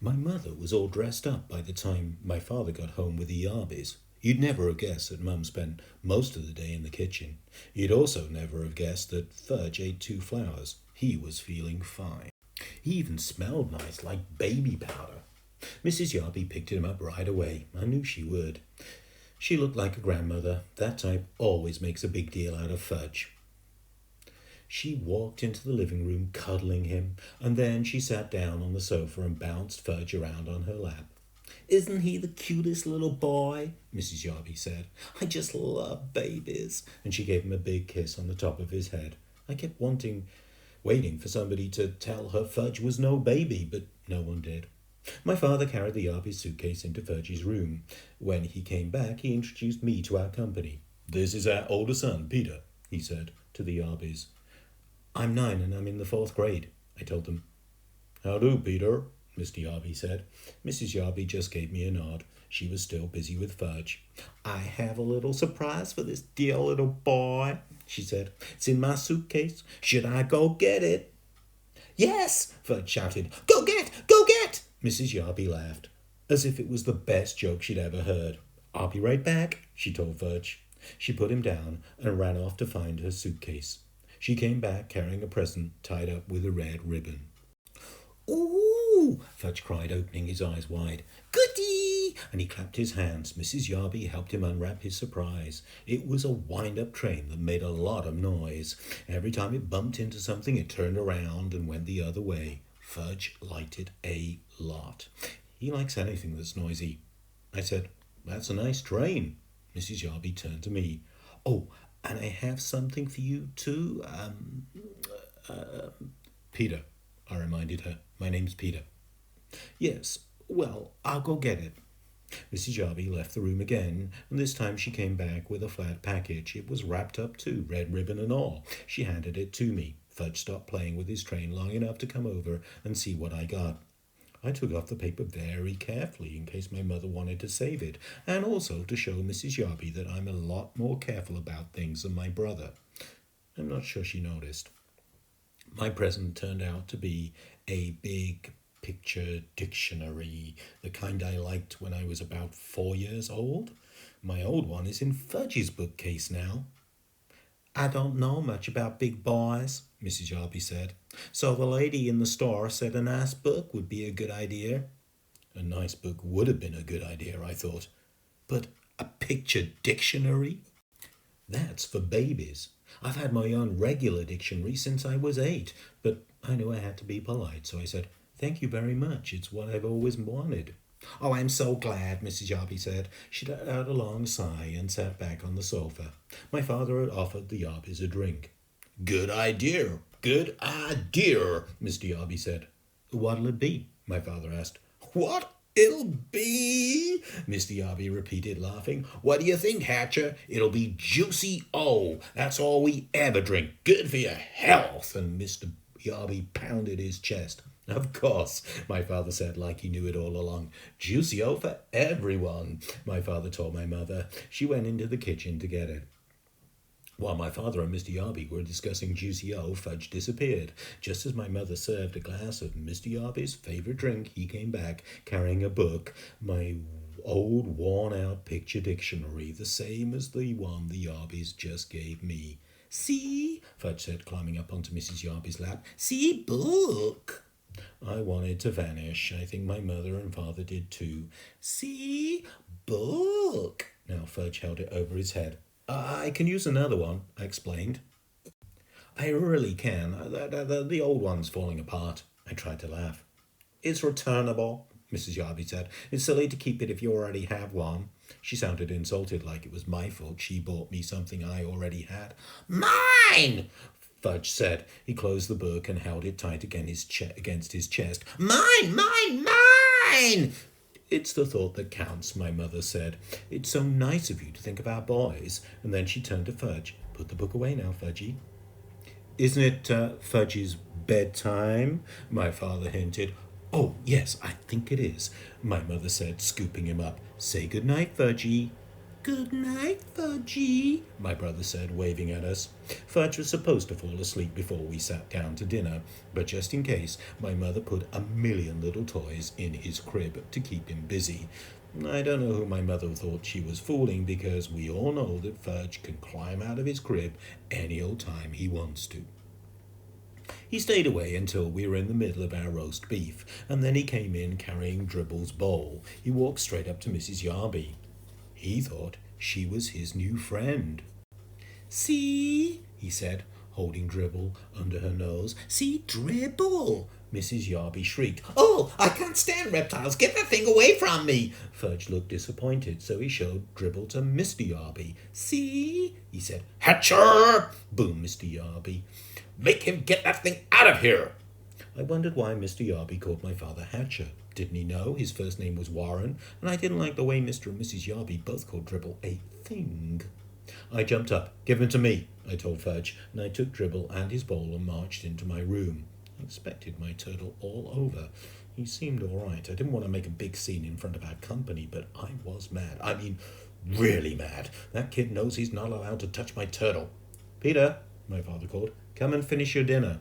My mother was all dressed up by the time my father got home with the Yarbys. You'd never have guessed that Mum spent most of the day in the kitchen. You'd also never have guessed that Fudge ate 2 flowers. He was feeling fine. He even smelled nice, like baby powder. Mrs. Yarby picked him up right away. I knew she would. She looked like a grandmother. That type always makes a big deal out of Fudge. She walked into the living room, cuddling him, and then she sat down on the sofa and bounced Fudge around on her lap. "Isn't he the cutest little boy?" Mrs. Yarby said. "I just love babies." And she gave him a big kiss on the top of his head. I kept waiting for somebody to tell her Fudge was no baby, but no one did. My father carried the Yarby's suitcase into Fudge's room. When he came back, he introduced me to our company. "This is our older son, Peter," he said to the Yarbys. "I'm 9 and I'm in the 4th grade," I told them. "How do, Peter?" Mr. Yarby said. Mrs. Yarby just gave me a nod. She was still busy with Fudge. "I have a little surprise for this dear little boy," she said. "It's in my suitcase. Should I go get it?" "Yes!" Fudge shouted. "Go get! Go get!" Mrs. Yarby laughed, as if it was the best joke she'd ever heard. "I'll be right back," she told Fudge. She put him down and ran off to find her suitcase. She came back carrying a present tied up with a red ribbon. "Ooh!" Fudge cried, opening his eyes wide. "Goody!" And he clapped his hands. Mrs. Yarby helped him unwrap his surprise. It was a wind-up train that made a lot of noise. Every time it bumped into something, it turned around and went the other way. Fudge liked it a lot. He likes anything that's noisy. I said, "That's a nice train." Mrs. Yarby turned to me. "Oh, and I have something for you too. Peter," I reminded her. "My name's Peter." "Yes, well, I'll go get it." Mrs. Yarby left the room again, and this time she came back with a flat package. It was wrapped up too, red ribbon and all. She handed it to me. Fudge stopped playing with his train long enough to come over and see what I got. I took off the paper very carefully in case my mother wanted to save it, and also to show Mrs. Yarby that I'm a lot more careful about things than my brother. I'm not sure she noticed. My present turned out to be a big picture dictionary, the kind I liked when I was about 4 years old. My old one is in Fudge's bookcase now. "I don't know much about big boys," Mrs. Yarby said. "So the lady in the store said a nice book would be a good idea." A nice book would have been a good idea, I thought. But a picture dictionary? That's for babies. I've had my own regular dictionary since I was 8, but I knew I had to be polite, so I said, "Thank you very much. It's what I've always wanted." "Oh, I'm so glad," Mrs. Yarby said. She let out a long sigh and sat back on the sofa. My father had offered the Yarbys a drink. "Good idea, good idea," Mr. Yarby said. "What'll it be?" my father asked. "What it'll be?" Mr. Yarby repeated, laughing. "What do you think, Hatcher? It'll be Juicy O. That's all we ever drink. Good for your health." And Mr. Yarby pounded his chest. "Of course," my father said, like he knew it all along. "Juicy O for everyone," my father told my mother. She went into the kitchen to get it. While my father and Mr. Yarby were discussing Juicy O, Fudge disappeared. Just as my mother served a glass of Mr. Yarby's favourite drink, he came back, carrying a book, my old worn-out picture dictionary, the same as the one the Yarbys just gave me. "See?" Fudge said, climbing up onto Mrs. Yarby's lap. "See, book." I wanted to vanish. I think my mother and father did too. "See? Book." Now Fudge held it over his head. "I can use another one," I explained. "I really can. The old one's falling apart." I tried to laugh. "It's returnable," Mrs. Yarby said. "It's silly to keep it if you already have one." She sounded insulted, like it was my fault she bought me something I already had. "Mine!" Fudge said. He closed the book and held it tight against his chest. "Mine, mine, mine!" "It's the thought that counts," my mother said. "It's so nice of you to think of our boys." And then she turned to Fudge. "Put the book away now, Fudgy." "Isn't it Fudge's bedtime?" my father hinted. "Oh, yes, I think it is," my mother said, scooping him up. "Say good night, Fudgy." Good night, Fudgy, my brother said, waving at us. Fudge was supposed to fall asleep before we sat down to dinner, but just in case, my mother put a million little toys in his crib to keep him busy. I don't know who my mother thought she was fooling, because we all know that Fudge can climb out of his crib any old time he wants to. He stayed away until we were in the middle of our roast beef, and then he came in carrying Dribble's bowl. He walked straight up to Mrs. Yarby. He thought she was his new friend. See, he said, holding Dribble under her nose. See, Dribble! Mrs. Yarby shrieked. Oh, I can't stand reptiles. Get that thing away from me. Fudge looked disappointed, so he showed Dribble to Mr. Yarby. See, he said. Hatcher! Boomed Mr. Yarby. Make him get that thing out of here. I wondered why Mr. Yarby called my father Hatcher. Didn't he know his first name was Warren? And I didn't like the way Mr. and Mrs. Yarby both called Dribble a thing. I jumped up. Give him to me, I told Fudge, and I took Dribble and his bowl and marched into my room. I inspected my turtle all over. He seemed all right. I didn't want to make a big scene in front of our company, but I was mad. I mean, really mad. That kid knows he's not allowed to touch my turtle. Peter, my father called, come and finish your dinner.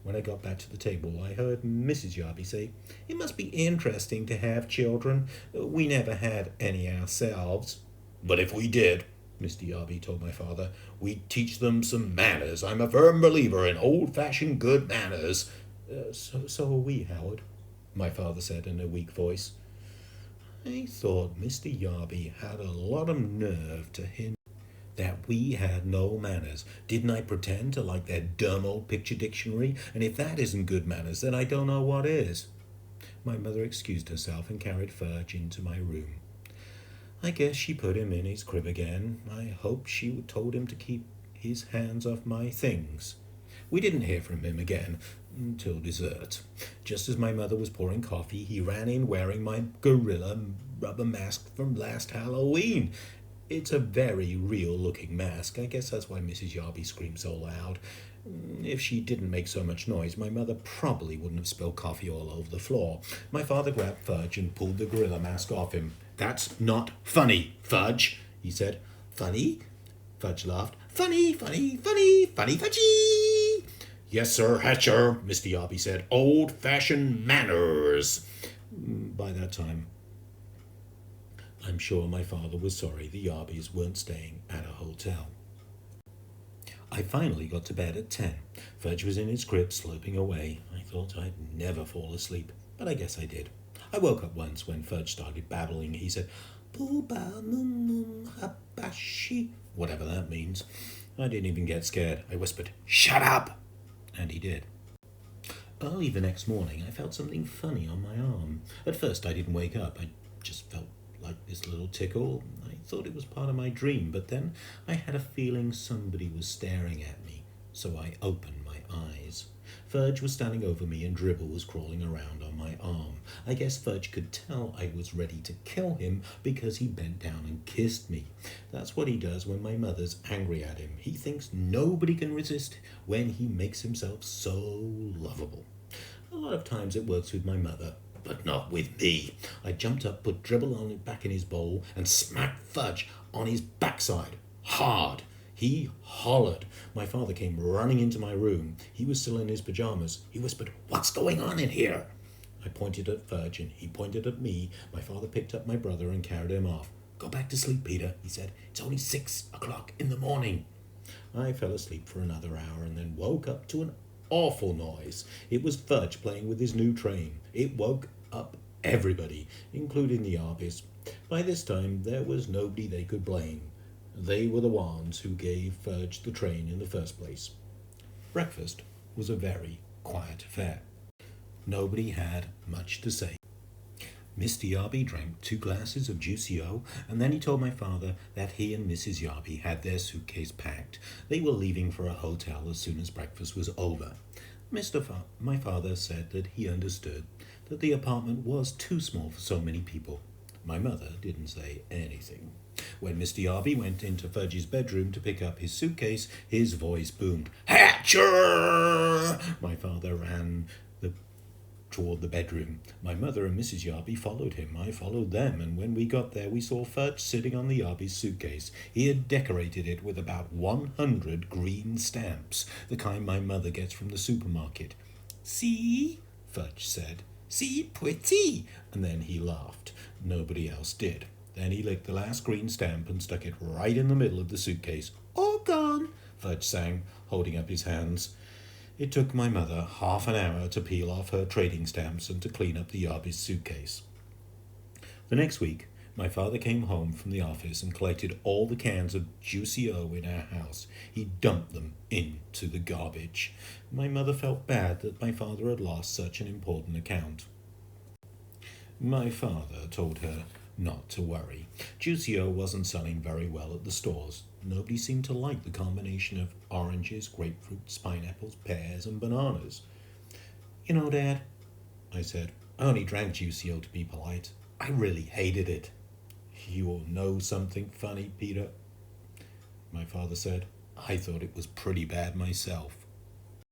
When I got back to the table, I heard Mrs. Yarby say, It must be interesting to have children. We never had any ourselves. But if we did, Mr. Yarby told my father, we'd teach them some manners. I'm a firm believer in old-fashioned good manners. So are we, Howard, my father said in a weak voice. I thought Mr. Yarby had a lot of nerve to hint that we had no manners. Didn't I pretend to like that dumb old picture dictionary? And if that isn't good manners, then I don't know what is. My mother excused herself and carried Fudge into my room. I guess she put him in his crib again. I hope she told him to keep his hands off my things. We didn't hear from him again until dessert. Just as my mother was pouring coffee, he ran in wearing my gorilla rubber mask from last Halloween. It's a very real-looking mask. I guess that's why Mrs. Yarby screamed so loud. If she didn't make so much noise, my mother probably wouldn't have spilled coffee all over the floor. My father grabbed Fudge and pulled the gorilla mask off him. That's not funny, Fudge, he said. Funny? Fudge laughed. Funny, funny, funny, funny, Fudgy! Yes, sir, Hatcher, Mr. Yarby said. Old-fashioned manners. By that time, I'm sure my father was sorry the Yarbys weren't staying at a hotel. I finally got to bed at 10. Fudge was in his crib sloping away. I thought I'd never fall asleep, but I guess I did. I woke up once when Fudge started babbling. He said, Booba mum habashi, whatever that means. I didn't even get scared. I whispered, Shut up! And he did. Early the next morning, I felt something funny on my arm. At first, I didn't wake up. I just felt like this little tickle. I thought it was part of my dream, but then I had a feeling somebody was staring at me, so I opened my eyes. Fudge was standing over me and Dribble was crawling around on my arm. I guess Fudge could tell I was ready to kill him because he bent down and kissed me. That's what he does when my mother's angry at him. He thinks nobody can resist when he makes himself so lovable. A lot of times it works with my mother, but not with me. I jumped up, put Dribble on it back in his bowl, and smacked Fudge on his backside. Hard. He hollered. My father came running into my room. He was still in his pajamas. He whispered, What's going on in here? I pointed at Fudge, and he pointed at me. My father picked up my brother and carried him off. Go back to sleep, Peter, he said. It's only 6 o'clock in the morning. I fell asleep for another hour and then woke up to an awful noise. It was Fudge playing with his new train. It woke up everybody, including the Yarbys. By this time, there was nobody they could blame. They were the ones who gave Fudge the train in the first place. Breakfast was a very quiet affair. Nobody had much to say. Mr. Yarby drank 2 glasses of juicy O, and then he told my father that he and Mrs. Yarby had their suitcase packed. They were leaving for a hotel as soon as breakfast was over. My father said that he understood that the apartment was too small for so many people. My mother didn't say anything. When Mr. Yarby went into Fudge's bedroom to pick up his suitcase, his voice boomed, Hatcher! My father ran the toward the bedroom. My mother and Mrs. Yarby followed him. I followed them, and when we got there we saw Fudge sitting on the Yarby's suitcase. He had decorated it with about 100 green stamps, the kind my mother gets from the supermarket. "See?" Fudge said. "See, pretty!" And then he laughed. Nobody else did. Then he licked the last green stamp and stuck it right in the middle of the suitcase. "All gone," Fudge sang, holding up his hands. It took my mother half an hour to peel off her trading stamps and to clean up the Yarby's suitcase. The next week, my father came home from the office and collected all the cans of Juicy O in our house. He dumped them into the garbage. My mother felt bad that my father had lost such an important account. My father told her not to worry. Juicy O wasn't selling very well at the stores. Nobody seemed to like the combination of oranges, grapefruits, pineapples, pears, and bananas. "You know, Dad," I said, "I only drank Juicy O to be polite. I really hated it." "You'll know something funny, Peter," my father said. "I thought it was pretty bad myself."